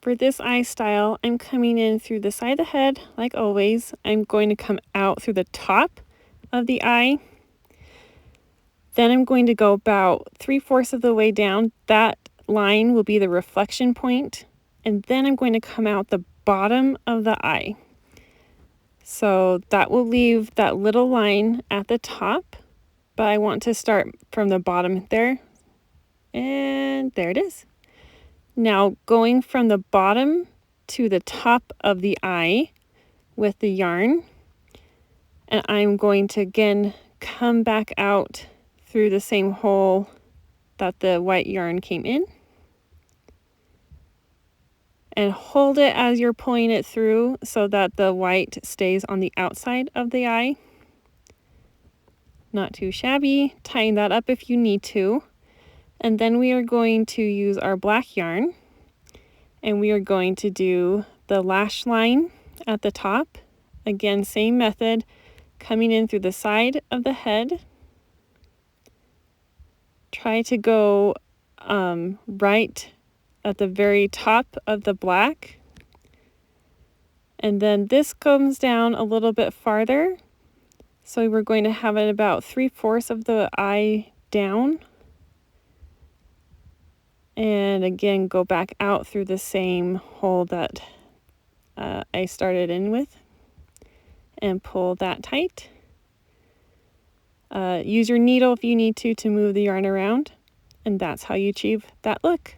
For this eye style, I'm coming in through the side of the head, like always. I'm going to come out through the top of the eye. Then I'm going to go about 3/4 of the way down. That line will be the reflection point. And then I'm going to come out the bottom of the eye. So that will leave that little line at the top, but I want to start from the bottom there. And there it is. Now going from the bottom to the top of the eye with the yarn, and I'm going to again come back out through the same hole that the white yarn came in, and hold it as you're pulling it through so that the white stays on the outside of the eye. Not too shabby. Tying that up if you need to. And then we are going to use our black yarn, and we are going to do the lash line at the top. Again, same method, coming in through the side of the head. Try to go right at the very top of the black. And then this comes down a little bit farther. So we're going to have it about 3/4 of the eye down. And again, go back out through the same hole that I started in with, and pull that tight. Use your needle if you need to move the yarn around, and that's how you achieve that look.